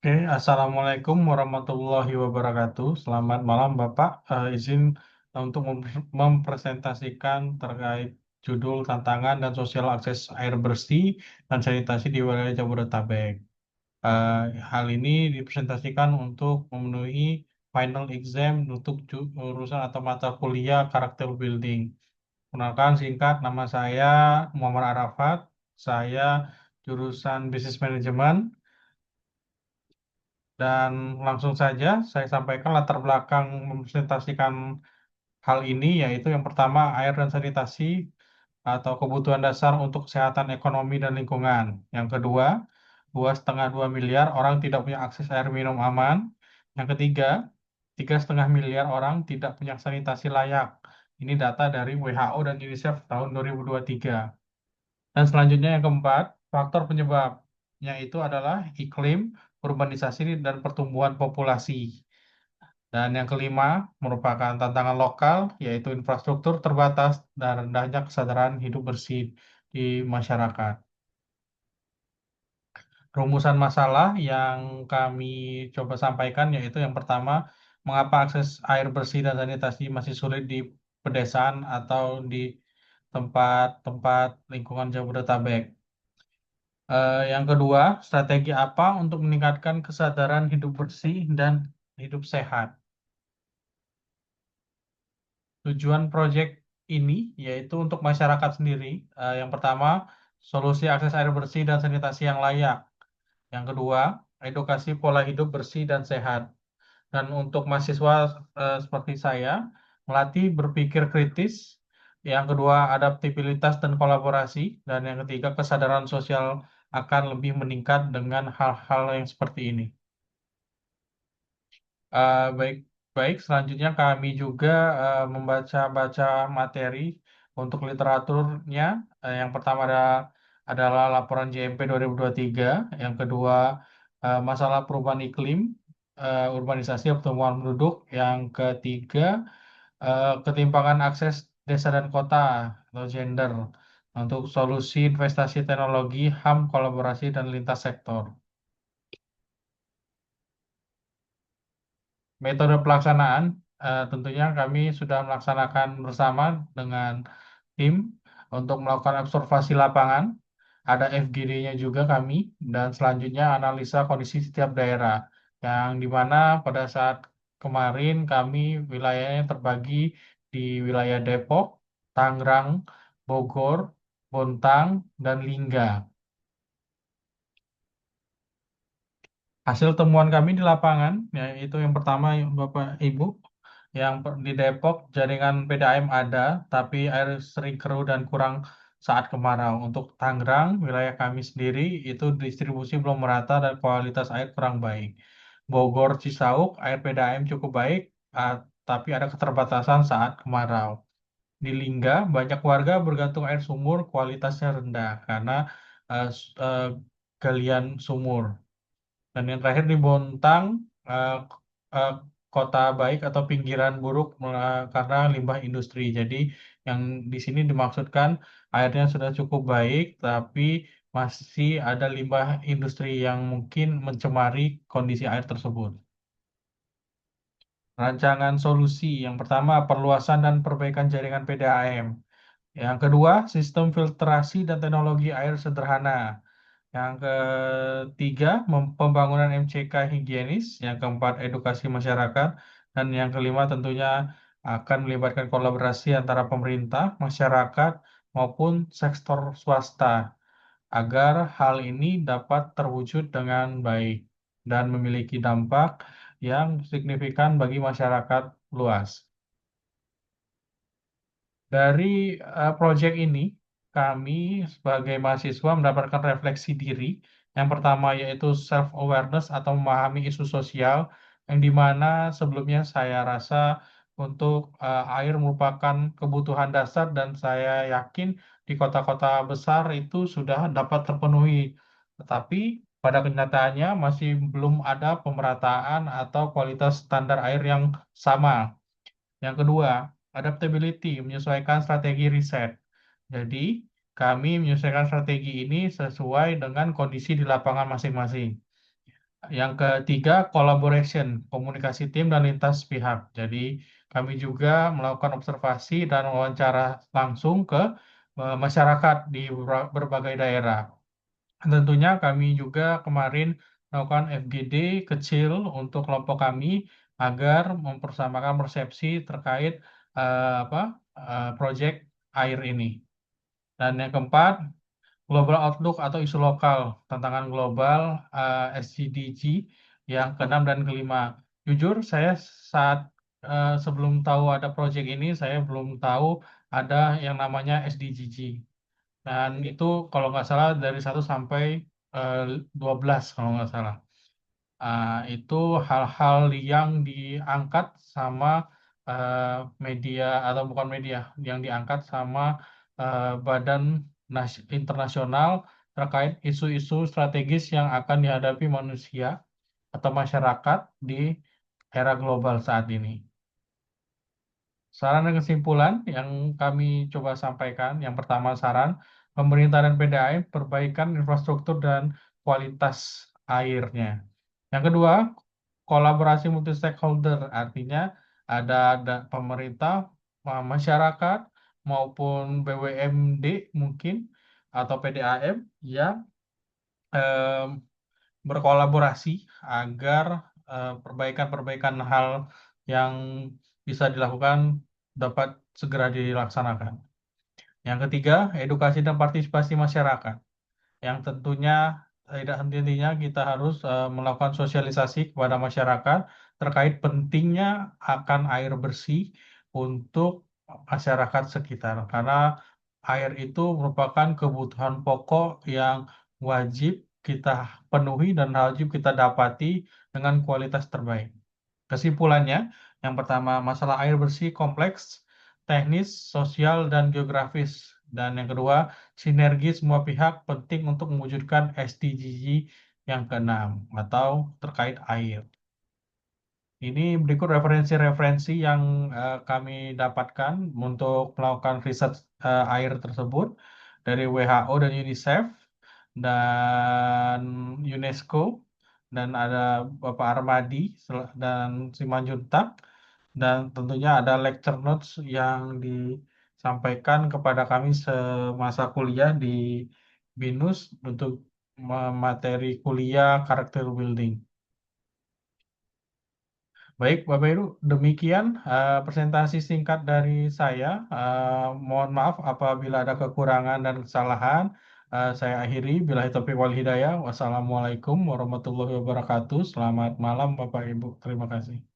Oke, Assalamualaikum warahmatullahi wabarakatuh. Selamat malam, Bapak. Izin untuk mempresentasikan terkait judul tantangan dan sosial akses air bersih dan sanitasi di wilayah Jabodetabek. Eh, Hal ini dipresentasikan untuk memenuhi final exam untuk urusan atau mata kuliah karakter building. Kenalkan singkat, nama saya Muhammad Arafat. Saya jurusan Business Management. Dan langsung saja saya sampaikan latar belakang mempresentasikan hal ini, yaitu yang pertama air dan sanitasi atau kebutuhan dasar untuk kesehatan ekonomi dan lingkungan. Yang kedua, 2,5 miliar orang tidak punya akses air minum aman. Yang ketiga, 3,5 miliar orang tidak punya sanitasi layak. Ini data dari WHO dan UNICEF tahun 2023. Dan selanjutnya yang keempat, faktor penyebabnya itu adalah iklim, urbanisasi, dan pertumbuhan populasi. Dan yang kelima, merupakan tantangan lokal, yaitu infrastruktur terbatas dan rendahnya kesadaran hidup bersih di masyarakat. Rumusan masalah yang kami coba sampaikan yaitu yang pertama, mengapa akses air bersih dan sanitasi masih sulit di pedesaan atau di tempat-tempat lingkungan Jabodetabek. Yang kedua, strategi apa untuk meningkatkan kesadaran hidup bersih dan hidup sehat? Tujuan proyek ini yaitu untuk masyarakat sendiri. Yang pertama, solusi akses air bersih dan sanitasi yang layak. Yang kedua, edukasi pola hidup bersih dan sehat. Dan untuk mahasiswa seperti saya, melatih berpikir kritis. Yang kedua, adaptabilitas dan kolaborasi. Dan yang ketiga, kesadaran sosial akan lebih meningkat dengan hal-hal yang seperti ini. Baik, baik. Selanjutnya kami juga membaca-baca materi untuk literaturnya. Yang pertama adalah laporan JMP 2023. Yang kedua, masalah perubahan iklim, urbanisasi, pertumbuhan penduduk. Yang ketiga, ketimpangan akses desa dan kota atau gender. Untuk solusi investasi teknologi, HAM, kolaborasi, dan lintas sektor. Metode pelaksanaan, tentunya kami sudah melaksanakan bersama dengan tim untuk melakukan observasi lapangan. Ada FGD-nya juga kami, dan selanjutnya analisa kondisi setiap daerah. Yang dimana pada saat kemarin kami wilayahnya terbagi di wilayah Depok, Tangerang, Bogor, Bontang, dan Lingga. Hasil temuan kami di lapangan, yaitu yang pertama Bapak Ibu, di Depok jaringan PDAM ada, tapi air sering keruh dan kurang saat kemarau. Untuk Tangerang, wilayah kami sendiri, itu distribusi belum merata dan kualitas air kurang baik. Bogor, Cisauk, air PDAM cukup baik, tapi ada keterbatasan saat kemarau. Di Lingga, banyak warga bergantung air sumur, kualitasnya rendah karena galian sumur. Dan yang terakhir di Bontang, eh, eh, kota baik atau pinggiran buruk karena limbah industri. Jadi yang di sini dimaksudkan airnya sudah cukup baik, tapi masih ada limbah industri yang mungkin mencemari kondisi air tersebut. Rancangan solusi yang pertama perluasan dan perbaikan jaringan PDAM. Yang kedua, sistem filtrasi dan teknologi air sederhana. Yang ketiga, pembangunan MCK higienis. Yang keempat, edukasi masyarakat. Dan yang kelima tentunya akan melibatkan kolaborasi antara pemerintah, masyarakat, maupun sektor swasta agar hal ini dapat terwujud dengan baik dan memiliki dampak yang signifikan bagi masyarakat luas. Dari proyek ini, kami sebagai mahasiswa mendapatkan refleksi diri. Yang pertama yaitu self-awareness atau memahami isu sosial, yang dimana sebelumnya saya rasa untuk air merupakan kebutuhan dasar dan saya yakin di kota-kota besar itu sudah dapat terpenuhi. Tetapi pada kenyataannya masih belum ada pemerataan atau kualitas standar air yang sama. Yang kedua, adaptability, menyesuaikan strategi riset. Jadi, kami menyesuaikan strategi ini sesuai dengan kondisi di lapangan masing-masing. Yang ketiga, collaboration, komunikasi tim dan lintas pihak. Jadi, kami juga melakukan observasi dan wawancara langsung ke masyarakat di berbagai daerah. Tentunya kami juga kemarin melakukan FGD kecil untuk kelompok kami agar mempersamakan persepsi terkait proyek air ini. Dan yang keempat, Global Outlook atau isu lokal, tantangan global SDG yang keenam dan kelima. Jujur, saya saat sebelum tahu ada proyek ini, saya belum tahu ada yang namanya SDGG. Dan itu kalau nggak salah dari 1 sampai eh, 12 kalau nggak salah. Itu hal-hal yang diangkat sama eh, media atau bukan media, yang diangkat sama badan internasional terkait isu-isu strategis yang akan dihadapi manusia atau masyarakat di era global saat ini. Saran dan kesimpulan yang kami coba sampaikan, yang pertama saran, pemerintah dan PDAM perbaikan infrastruktur dan kualitas airnya. Yang kedua, kolaborasi multi stakeholder, artinya ada pemerintah, masyarakat, maupun BUMD mungkin, atau PDAM yang em, berkolaborasi agar perbaikan-perbaikan hal yang bisa dilakukan dapat segera dilaksanakan. Yang ketiga, edukasi dan partisipasi masyarakat, yang tentunya tidak henti-hentinya kita harus melakukan sosialisasi kepada masyarakat terkait pentingnya akan air bersih untuk masyarakat sekitar. Karena air itu merupakan kebutuhan pokok yang wajib kita penuhi dan wajib kita dapati dengan kualitas terbaik. Kesimpulannya, yang pertama, masalah air bersih kompleks, teknis, sosial, dan geografis. Dan yang kedua, sinergi semua pihak penting untuk mewujudkan SDGs yang keenam atau terkait air. Ini berikut referensi-referensi yang kami dapatkan untuk melakukan riset air tersebut dari WHO dan UNICEF dan UNESCO, dan ada Bapak Armadi dan Simanjuntak, dan tentunya ada lecture notes yang disampaikan kepada kami semasa kuliah di BINUS untuk materi kuliah karakter building. Baik, Bapak Ibu, demikian presentasi singkat dari saya. Mohon maaf apabila ada kekurangan dan kesalahan. Saya akhiri. Billahi taufiq wal hidayah. Wassalamualaikum warahmatullahi wabarakatuh. Selamat malam, Bapak Ibu. Terima kasih.